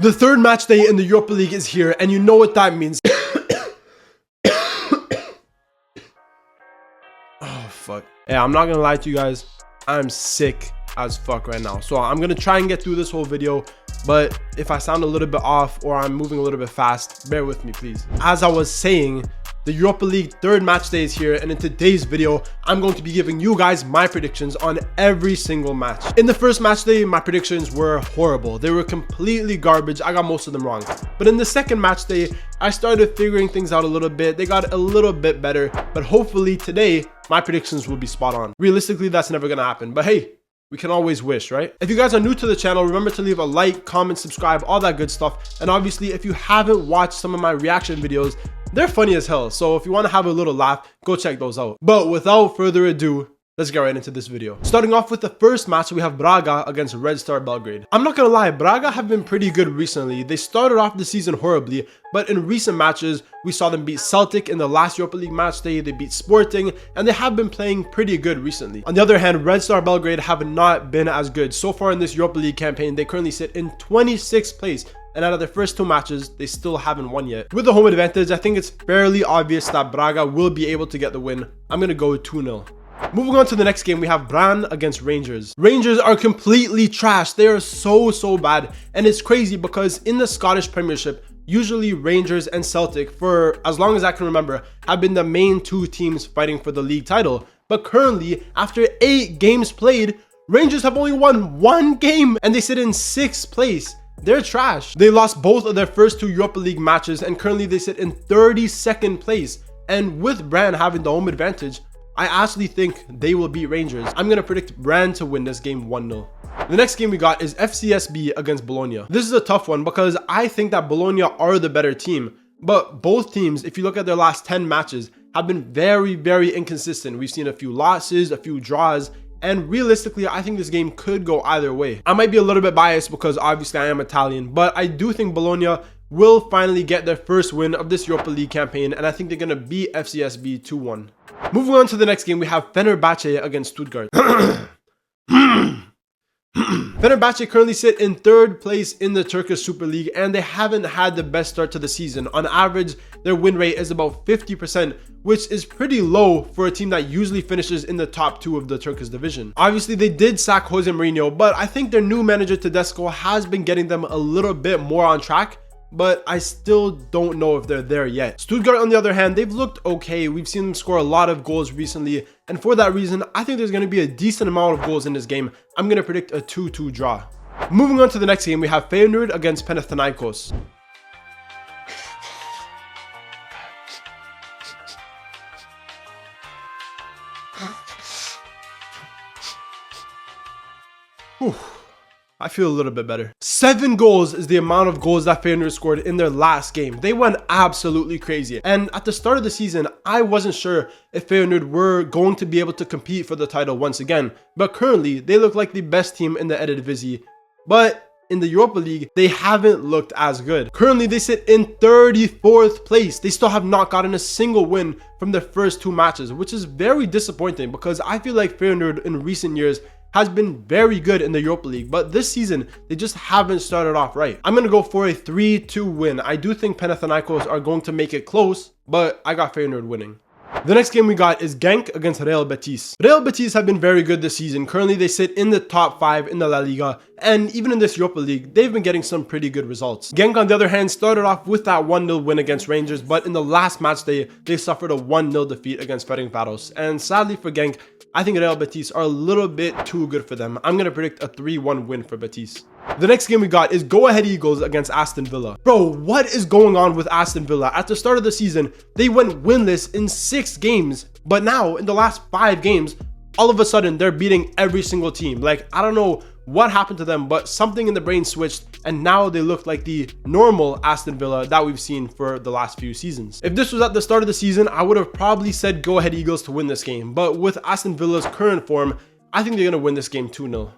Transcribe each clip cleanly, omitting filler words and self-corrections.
The third match day in the Europa League is here, and you know what that means. Oh, fuck. Yeah, I'm not gonna lie to you guys. I'm sick as fuck right now. So I'm gonna try and get through this whole video, but if I sound a little bit off or I'm moving a little bit fast, bear with me, please. As I was saying, the Europa League third match day is here, and in today's video, I'm going to be giving you guys my predictions on every single match. In the first match day, my predictions were horrible. They were completely garbage. I got most of them wrong. But in the second match day, I started figuring things out a little bit. They got a little bit better, but hopefully today, my predictions will be spot on. Realistically, that's never gonna happen, but hey, we can always wish, right? If you guys are new to the channel, remember to leave a like, comment, subscribe, all that good stuff. And obviously, if you haven't watched some of my reaction videos, they're funny as hell. So if you want to have a little laugh, go check those out. But without further ado, let's get right into this video. Starting off with the first match, we have Braga against Red Star Belgrade. I'm not gonna lie, Braga have been pretty good recently. They started off the season horribly, but in recent matches, we saw them beat Celtic in the last Europa League match day. They beat Sporting, and they have been playing pretty good recently. On the other hand, Red Star Belgrade have not been as good. So far in this Europa League campaign, they currently sit in 26th place. And out of their first two matches, they still haven't won yet. With the home advantage, I think it's fairly obvious that Braga will be able to get the win. I'm gonna go 2-0. Moving on to the next game, we have Brann against Rangers. Rangers are completely trash. They are so bad. And it's crazy because in the Scottish Premiership, usually Rangers and Celtic, for as long as I can remember, have been the main two teams fighting for the league title. But currently, after 8 games played, Rangers have only won 1 game and they sit in 6th place. They're trash. They lost both of their first 2 Europa League matches, and currently they sit in 32nd place. And with Brann having the home advantage, I actually think they will beat Rangers. I'm going to predict Brann to win this game 1-0. The next game we got is FCSB against Bologna. This is a tough one because I think that Bologna are the better team. But both teams, if you look at their last 10 matches, have been very inconsistent. We've seen a few losses, a few draws, and realistically, I think this game could go either way. I might be a little bit biased because obviously I am Italian, but I do think Bologna will finally get their first win of this Europa League campaign, and I think they're going to beat FCSB 2-1. Moving on to the next game, we have Fenerbahce against Stuttgart. Fenerbahce currently sit in 3rd place in the Turkish Super League, and they haven't had the best start to the season. On average, their win rate is about 50%, which is pretty low for a team that usually finishes in the top 2 of the Turkish division. Obviously, they did sack Jose Mourinho, but I think their new manager Tedesco has been getting them a little bit more on track, but I still don't know if they're there yet. Stuttgart, on the other hand, they've looked okay. We've seen them score a lot of goals recently, and for that reason, I think there's going to be a decent amount of goals in this game. I'm going to predict a 2-2 draw. Moving on to the next game, we have Feyenoord against Panathinaikos. Whew. I feel a little bit better. 7 goals is the amount of goals that Feyenoord scored in their last game. They went absolutely crazy. And at the start of the season, I wasn't sure if Feyenoord were going to be able to compete for the title once again. But currently, they look like the best team in the Eredivisie. But in the Europa League, they haven't looked as good. Currently, they sit in 34th place. They still have not gotten a single win from their first 2 matches, which is very disappointing because I feel like Feyenoord in recent years has been very good in the Europa League, but this season, they just haven't started off right. I'm going to go for a 3-2 win. I do think Panathinaikos are going to make it close, but I got Feyenoord winning. The next game we got is Genk against Real Betis. Real Betis have been very good this season. Currently, they sit in the top 5 in the La Liga, and even in this Europa League, they've been getting some pretty good results. Genk, on the other hand, started off with that 1-0 win against Rangers, but in the last match day, they suffered a 1-0 defeat against Ferencvaros. And sadly for Genk, I think Real Betis are a little bit too good for them. I'm going to predict a 3-1 win for Betis. The next game we got is Go Ahead Eagles against Aston Villa. Bro, what is going on with Aston Villa? At the start of the season, they went winless in 6 games. But now, in the last 5 games, all of a sudden, they're beating every single team. Like, I don't know what happened to them, but something in the brain switched, and now they look like the normal Aston Villa that we've seen for the last few seasons. If this was at the start of the season, I would have probably said Go Ahead Eagles to win this game. But with Aston Villa's current form, I think they're going to win this game 2-0.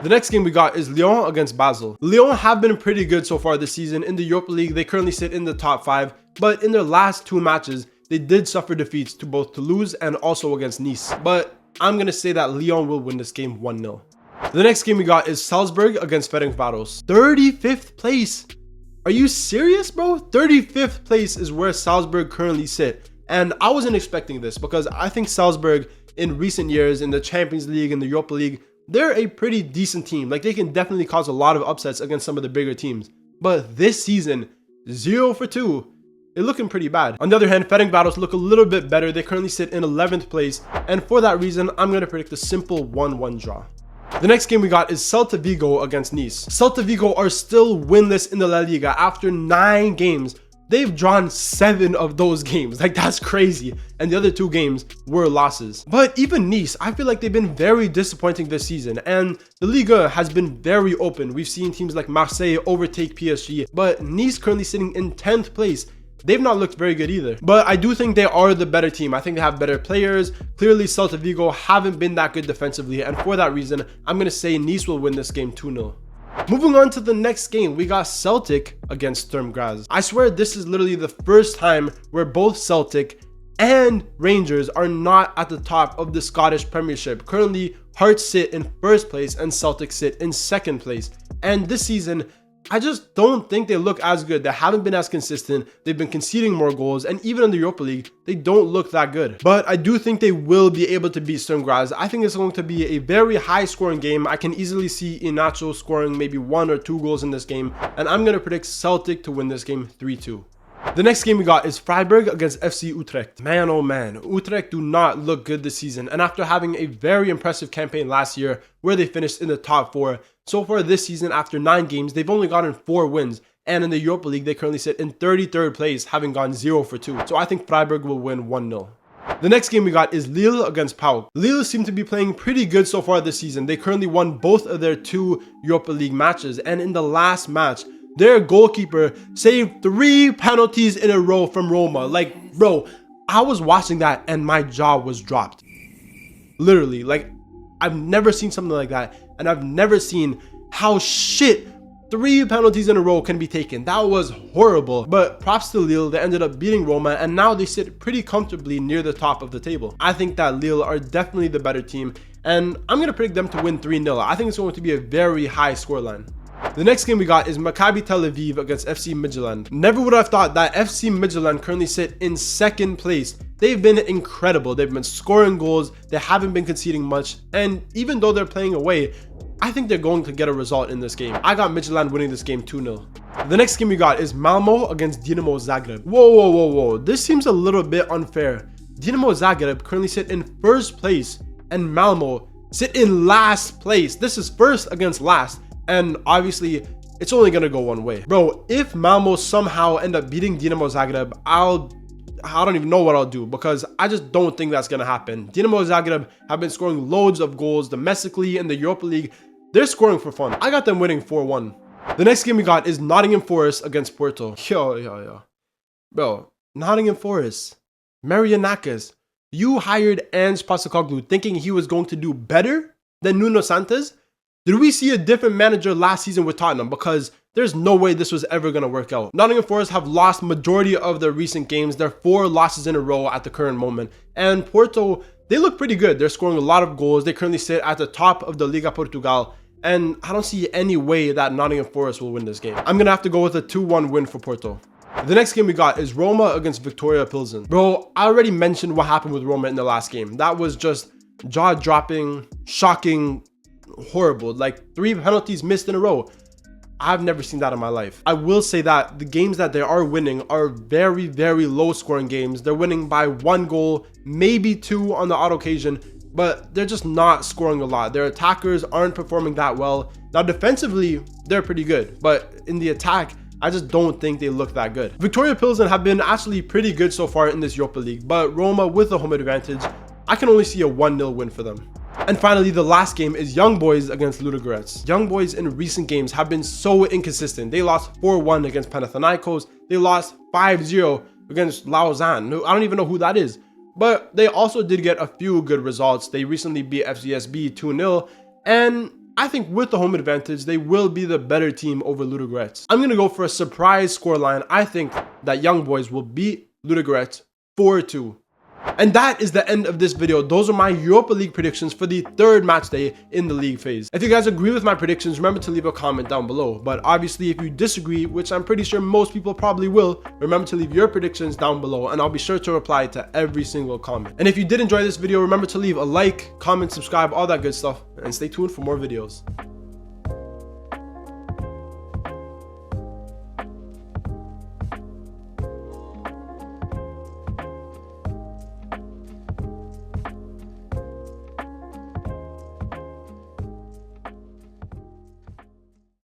The next game we got is Lyon against Basel. Lyon have been pretty good so far this season. In the Europa League, they currently sit in the top 5, but in their last 2 matches, they did suffer defeats to both Toulouse and also against Nice. But I'm going to say that Lyon will win this game 1-0. The next game we got is Salzburg against Ferencvaros. 35th place. Are you serious, bro? 35th place is where Salzburg currently sit. And I wasn't expecting this because I think Salzburg in recent years in the Champions League and the Europa League, they're a pretty decent team. Like, they can definitely cause a lot of upsets against some of the bigger teams. But this season, 0 for 2. They're looking pretty bad. On the other hand, Ferencvaros look a little bit better. They currently sit in 11th place. And for that reason, I'm going to predict a simple 1-1 draw. The next game we got is Celta Vigo against Nice. Celta Vigo are still winless in the La Liga after 9 games. They've drawn 7 of those games. Like, that's crazy. And the other 2 games were losses. But even Nice, I feel like they've been very disappointing this season. And the Liga has been very open. We've seen teams like Marseille overtake PSG. But Nice currently sitting in 10th place. They've not looked very good either. But I do think they are the better team. I think they have better players. Clearly, Celta Vigo haven't been that good defensively. And for that reason, I'm going to say Nice will win this game 2-0. Moving on to the next game, we got Celtic against Sturm Graz. I swear this is literally the first time where both Celtic and Rangers are not at the top of the Scottish Premiership. Currently, Hearts sit in 1st place and Celtic sit in 2nd place. And this season, I just don't think they look as good. They haven't been as consistent. They've been conceding more goals. And even in the Europa League, they don't look that good. But I do think they will be able to beat Sturm Graz. I think it's going to be a very high scoring game. I can easily see Iheanacho scoring maybe 1 or 2 goals in this game. And I'm going to predict Celtic to win this game 3-2. The next game we got is Freiburg against FC Utrecht. Man, oh man, Utrecht do not look good this season. And after having a very impressive campaign last year where they finished in the top 4, so far this season after 9 games, they've only gotten 4 wins. And in the Europa League, they currently sit in 33rd place, having gone 0 for 2. So I think Freiburg will win 1-0. The next game we got is Lille against PAOK. Lille seem to be playing pretty good so far this season. They currently won both of their 2 Europa League matches. And in the last match, their goalkeeper saved 3 penalties in a row from Roma. Like, bro, I was watching that and my jaw was dropped. Literally, like, I've never seen something like that. And I've never seen how shit 3 penalties in a row can be taken. That was horrible. But props to Lille, they ended up beating Roma and now they sit pretty comfortably near the top of the table. I think that Lille are definitely the better team and I'm going to predict them to win 3-0. I think it's going to be a very high scoreline. The next game we got is Maccabi Tel Aviv against FC Midtjylland. Never would have thought that FC Midtjylland currently sit in 2nd place. They've been incredible. They've been scoring goals. They haven't been conceding much. And even though they're playing away, I think they're going to get a result in this game. I got Midtjylland winning this game 2-0. The next game we got is Malmo against Dinamo Zagreb. Whoa. This seems a little bit unfair. Dinamo Zagreb currently sit in 1st place and Malmo sit in last place. This is 1st against last. And obviously, it's only going to go one way. Bro, if Malmo somehow end up beating Dinamo Zagreb, I don't even know what I'll do because I just don't think that's going to happen. Dinamo Zagreb have been scoring loads of goals domestically in the Europa League. They're scoring for fun. I got them winning 4-1. The next game we got is Nottingham Forest against Porto. Yo. Bro, Nottingham Forest, Marianakis, you hired Ange Postecoglou thinking he was going to do better than Nuno Santos? Did we see a different manager last season with Tottenham? Because there's no way this was ever going to work out. Nottingham Forest have lost majority of their recent games. They're 4 losses in a row at the current moment. And Porto, they look pretty good. They're scoring a lot of goals. They currently sit at the top of the Liga Portugal. And I don't see any way that Nottingham Forest will win this game. I'm going to have to go with a 2-1 win for Porto. The next game we got is Roma against Victoria Pilsen. Bro, I already mentioned what happened with Roma in the last game. That was just jaw-dropping, shocking, horrible. Like 3 penalties missed in a row. I've never seen that in my life. I will say that the games that they are winning are very, very low scoring games. They're winning by 1 goal, maybe 2 on the odd occasion, but they're just not scoring a lot. Their attackers aren't performing that well. Now defensively, they're pretty good, but in the attack, I just don't think they look that good. Victoria Pilsen have been actually pretty good so far in this Europa League, but Roma with the home advantage, I can only see a 1-0 win for them. And finally, the last game is Young Boys against Ludogorets. Young Boys in recent games have been so inconsistent. They lost 4-1 against Panathinaikos. They lost 5-0 against Lausanne. I don't even know who that is. But they also did get a few good results. They recently beat FCSB 2-0. And I think with the home advantage, they will be the better team over Ludogorets. I'm going to go for a surprise scoreline. I think that Young Boys will beat Ludogorets 4-2. And that is the end of this video. Those are my Europa League predictions for the third match day in the league phase. If you guys agree with my predictions, remember to leave a comment down below. But obviously, if you disagree, which I'm pretty sure most people probably will, remember to leave your predictions down below, and I'll be sure to reply to every single comment. And if you did enjoy this video, remember to leave a like, comment, subscribe, all that good stuff, and stay tuned for more videos.